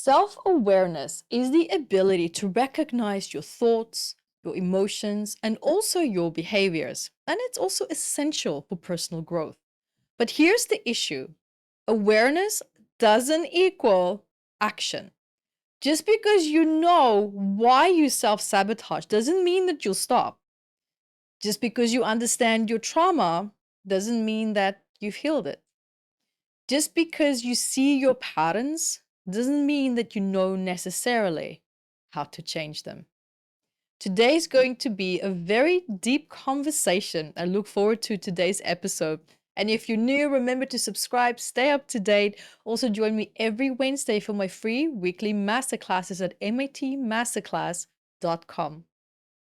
Self-awareness is the ability to recognize your thoughts, your emotions, and also your behaviors. And it's also essential for personal growth. But here's the issue. Awareness doesn't equal action. Just because you know why you self-sabotage doesn't mean that you'll stop. Just because you understand your trauma doesn't mean that you've healed it. Just because you see your patterns doesn't mean that you know necessarily how to change them. Today is going to be a very deep conversation. I look forward to today's episode. And if you're new, remember to subscribe, stay up to date. Also join me every Wednesday for my free weekly masterclasses at matmasterclass.com.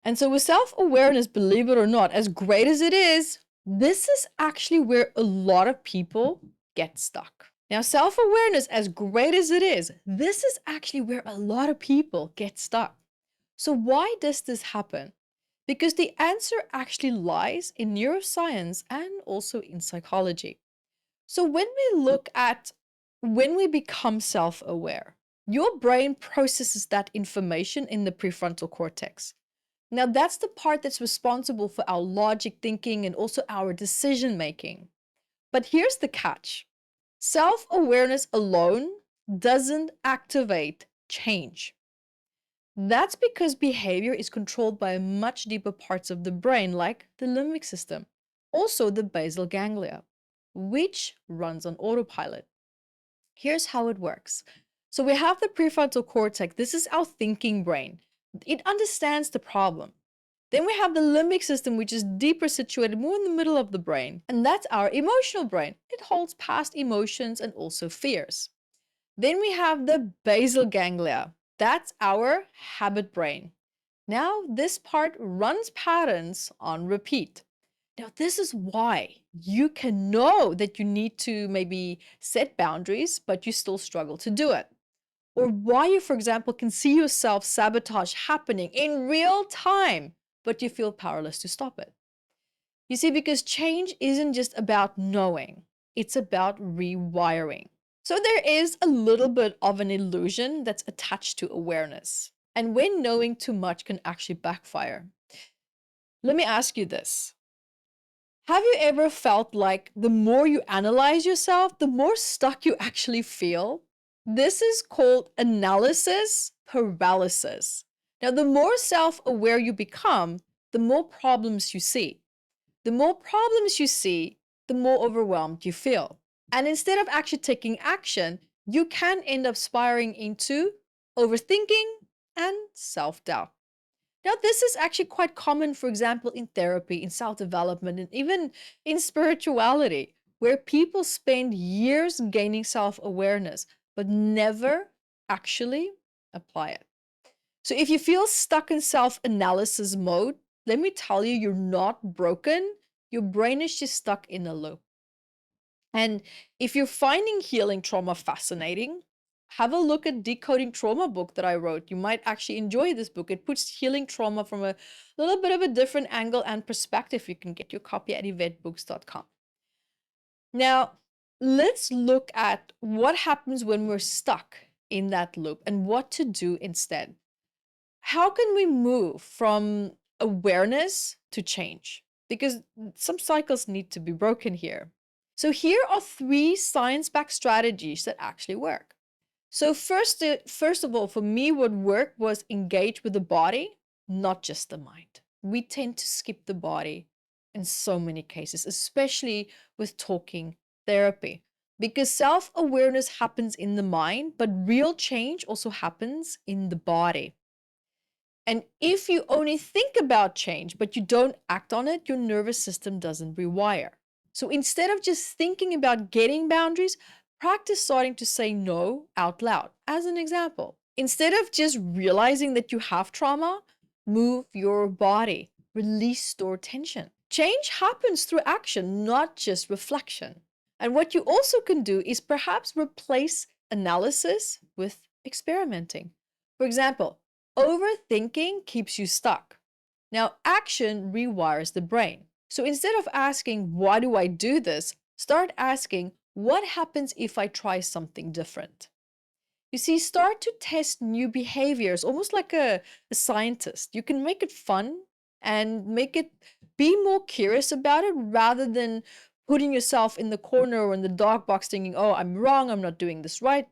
And so with self-awareness, believe it or not, as great as it is, this is actually where a lot of people get stuck. Now, self-awareness, as great as it is, this is actually where a lot of people get stuck. So why does this happen? Because the answer actually lies in neuroscience and also in psychology. So when we become self-aware, your brain processes that information in the prefrontal cortex. Now, that's the part that's responsible for our logic thinking and also our decision making. But here's the catch. Self-awareness alone doesn't activate change. That's because behavior is controlled by much deeper parts of the brain, like the limbic system, also the basal ganglia, which runs on autopilot. Here's how it works. So we have the prefrontal cortex. This is our thinking brain. It understands the problem. Then we have the limbic system, which is deeper situated, more in the middle of the brain. And that's our emotional brain. It holds past emotions and also fears. Then we have the basal ganglia. That's our habit brain. Now, this part runs patterns on repeat. Now, this is why you can know that you need to maybe set boundaries, but you still struggle to do it. Or why you, for example, can see yourself sabotage happening in real time, but you feel powerless to stop it. You see, because change isn't just about knowing, it's about rewiring. So there is a little bit of an illusion that's attached to awareness. And when knowing too much can actually backfire. Let me ask you this. Have you ever felt like the more you analyze yourself, the more stuck you actually feel? This is called analysis paralysis. Now, the more self-aware you become, the more problems you see. The more problems you see, the more overwhelmed you feel. And instead of actually taking action, you can end up spiraling into overthinking and self-doubt. Now, this is actually quite common, for example, in therapy, in self-development, and even in spirituality, where people spend years gaining self-awareness, but never actually apply it. So if you feel stuck in self-analysis mode, let me tell you, you're not broken. Your brain is just stuck in a loop. And if you're finding healing trauma fascinating, have a look at Decoding Trauma book that I wrote. You might actually enjoy this book. It puts healing trauma from a little bit of a different angle and perspective. You can get your copy at evettebooks.com. Now, let's look at what happens when we're stuck in that loop and what to do instead. How can we move from awareness to change? Because some cycles need to be broken here. So here are 3 science-backed strategies that actually work. So first of all, for me, what worked was engage with the body, not just the mind. We tend to skip the body in so many cases, especially with talking therapy, because self-awareness happens in the mind, but real change also happens in the body. And if you only think about change, but you don't act on it, your nervous system doesn't rewire. So instead of just thinking about getting boundaries, practice starting to say no out loud. As an example, instead of just realizing that you have trauma, move your body, release stored tension. Change happens through action, not just reflection. And what you also can do is perhaps replace analysis with experimenting. For example, overthinking keeps you stuck. Now, action rewires the brain. So instead of asking, why do I do this? Start asking, what happens if I try something different? You see, start to test new behaviors, almost like a scientist. You can make it fun and make it be more curious about it rather than putting yourself in the corner or in the dark box thinking, oh, I'm wrong, I'm not doing this right.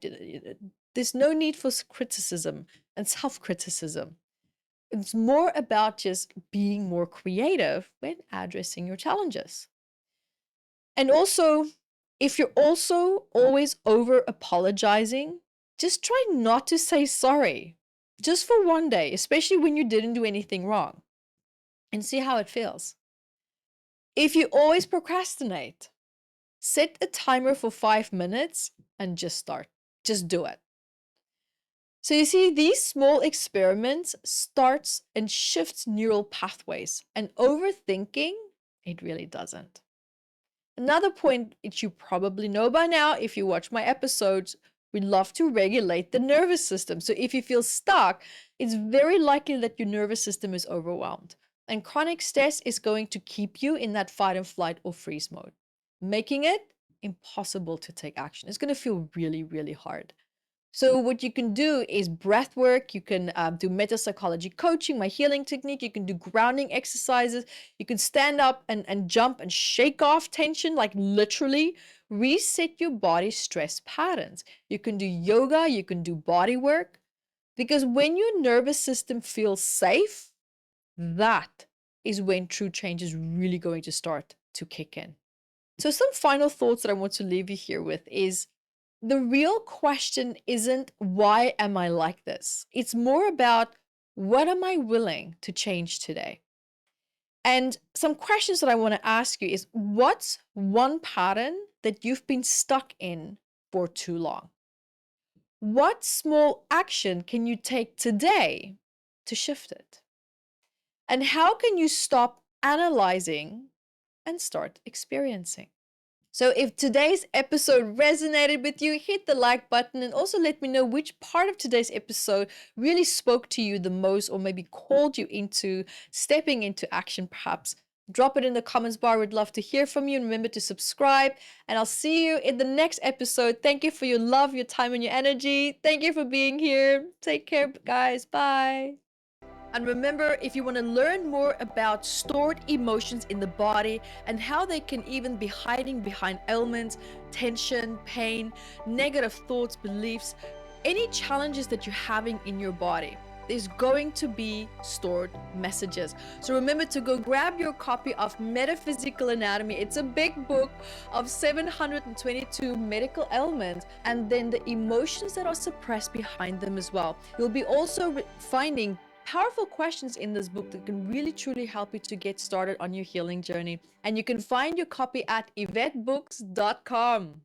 There's no need for criticism and self-criticism. It's more about just being more creative when addressing your challenges. And also, if you're also always over apologizing, just try not to say sorry just for one day, especially when you didn't do anything wrong, and see how it feels. If you always procrastinate, set a timer for 5 minutes and just start. Just do it. So you see, these small experiments starts and shifts neural pathways, and overthinking, it really doesn't. Another point that you probably know by now, if you watch my episodes, we love to regulate the nervous system. So if you feel stuck, it's very likely that your nervous system is overwhelmed. And chronic stress is going to keep you in that fight and flight or freeze mode, making it impossible to take action. It's going to feel really, really hard. So what you can do is breath work. You can do meta psychology coaching, my healing technique. You can do grounding exercises. You can stand up and jump and shake off tension, like literally reset your body's stress patterns. You can do yoga. You can do body work. Because when your nervous system feels safe, that is when true change is really going to start to kick in. So some final thoughts that I want to leave you here with is the real question isn't why am I like this? It's more about what am I willing to change today? And some questions that I want to ask you is what's one pattern that you've been stuck in for too long? What small action can you take today to shift it? And how can you stop analyzing and start experiencing? So if today's episode resonated with you, hit the like button and also let me know which part of today's episode really spoke to you the most or maybe called you into stepping into action perhaps. Drop it in the comments bar. We'd love to hear from you. And remember to subscribe. And I'll see you in the next episode. Thank you for your love, your time, and your energy. Thank you for being here. Take care, guys. Bye. And remember, if you want to learn more about stored emotions in the body and how they can even be hiding behind ailments, tension, pain, negative thoughts, beliefs, any challenges that you're having in your body, there's going to be stored messages. So remember to go grab your copy of Metaphysical Anatomy. It's a big book of 722 medical ailments and then the emotions that are suppressed behind them as well. You'll be also finding powerful questions in this book that can really truly help you to get started on your healing journey. And you can find your copy at evettebooks.com.